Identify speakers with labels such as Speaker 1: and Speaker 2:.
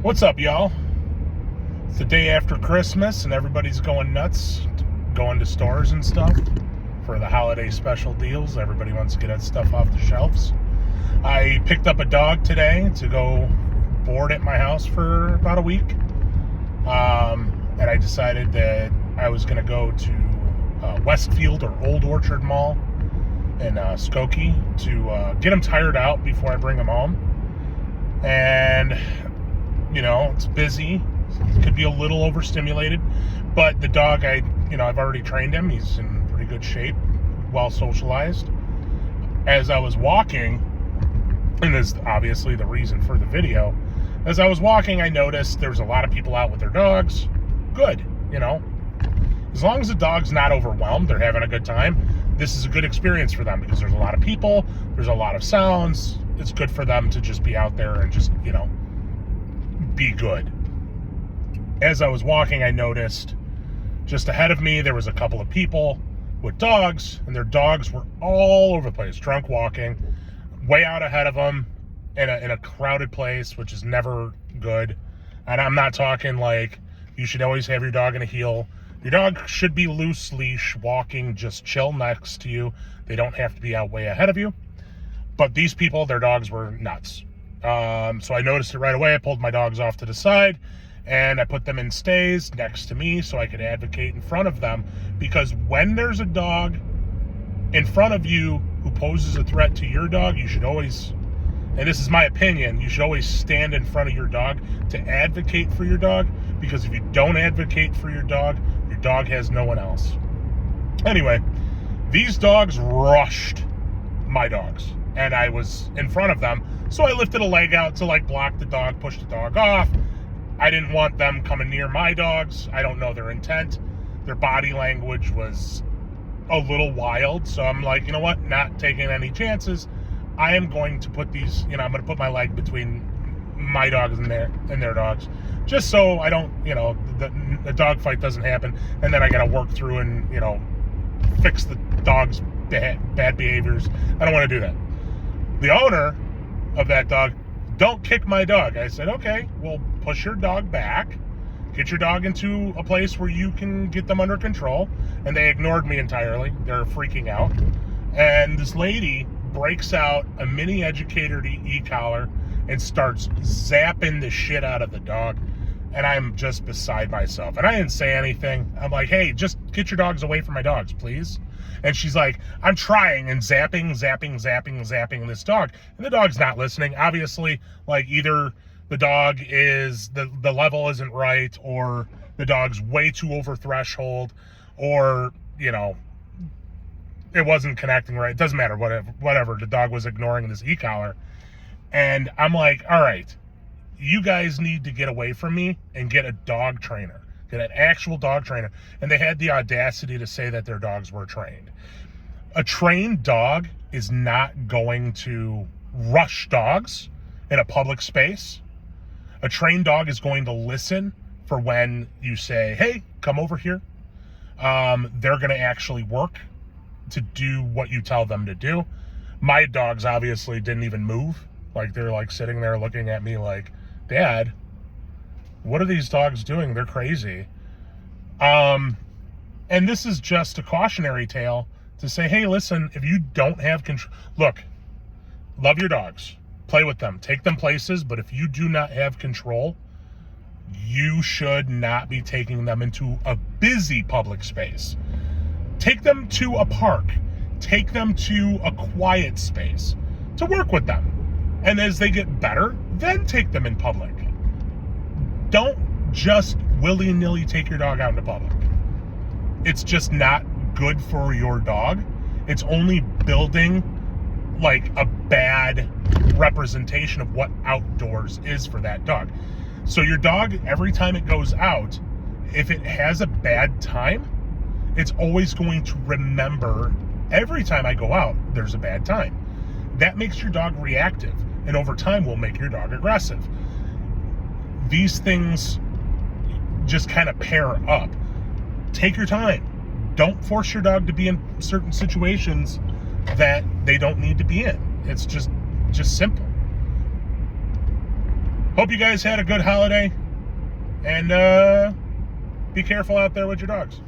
Speaker 1: What's up, y'all? It's the day after Christmas and everybody's going nuts, going to stores and stuff for the holiday special deals. Everybody wants to get that stuff off the shelves. I picked up a dog today to go board at my house for about a week. And I decided that I was going to go to Westfield or Old Orchard Mall in Skokie to get him tired out before I bring him home. And you know, it's busy. It could be a little overstimulated, but the dog, I've already trained him. He's in pretty good shape, well socialized. As I was walking, and this is obviously the reason for the video, as I was walking, I noticed there's a lot of people out with their dogs. Good, as long as the dog's not overwhelmed, they're having a good time. This is a good experience for them because there's a lot of people, there's a lot of sounds. It's good for them to just be out there and just, be good. As I was walking, I noticed just ahead of me there was a couple of people with dogs, and their dogs were all over the place, drunk walking, way out ahead of them in a crowded place, which is never good. And I'm not talking like you should always have your dog in a heel. Your dog should be loose leash, walking, just chill next to you. They don't have to be out way ahead of you. But these people, their dogs were nuts. So I noticed it right away. I pulled my dogs off to the side and I put them in stays next to me so I could advocate in front of them, because when there's a dog in front of you who poses a threat to your dog, you should always, and this is my opinion, you should always stand in front of your dog to advocate for your dog, because if you don't advocate for your dog has no one else. Anyway, these dogs rushed my dogs and I was in front of them. So I lifted a leg out to block the dog, push the dog off. I didn't want them coming near my dogs. I don't know their intent. Their body language was a little wild. So I'm like, you know what? Not taking any chances. I am going to put these, I'm going to put my leg between my dogs and their dogs, just so I don't, the dog fight doesn't happen. And then I got to work through and, fix the dog's bad behaviors. I don't want to do that. The owner of that dog, don't kick my dog. I said, okay, well, push your dog back, get your dog into a place where you can get them under control. And they ignored me entirely. They're freaking out. And this lady breaks out a mini educator e-collar and starts zapping the shit out of the dog. And I'm just beside myself. And I didn't say anything. I'm like, hey, just get your dogs away from my dogs, please. And she's like, I'm trying, and zapping this dog. And the dog's not listening. Obviously, either the dog is, the level isn't right, or the dog's way too over threshold, or, it wasn't connecting right. It doesn't matter, whatever. The dog was ignoring this e-collar. And I'm like, all right, you guys need to get away from me and get a dog trainer. Get an actual dog trainer. And they had the audacity to say that their dogs were trained. A trained dog is not going to rush dogs in a public space. A trained dog is going to listen for when you say, hey, come over here. They're going to actually work to do what you tell them to do. My dogs obviously didn't even move. They're sitting there looking at me like, Dad, what are these dogs doing? They're crazy. And this is just a cautionary tale to say, hey, listen, if you don't have control, look, love your dogs, play with them, take them places, but if you do not have control, you should not be taking them into a busy public space. Take them to a park, take them to a quiet space to work with them. And as they get better, then take them in public. Don't just willy-nilly take your dog out into public. It's just not good for your dog. It's only building a bad representation of what outdoors is for that dog. So your dog, every time it goes out, if it has a bad time, it's always going to remember, every time I go out, there's a bad time. That makes your dog reactive, and over time will make your dog aggressive. These things just kind of pair up. Take your time. Don't force your dog to be in certain situations that they don't need to be in. It's just simple. Hope you guys had a good holiday. And be careful out there with your dogs.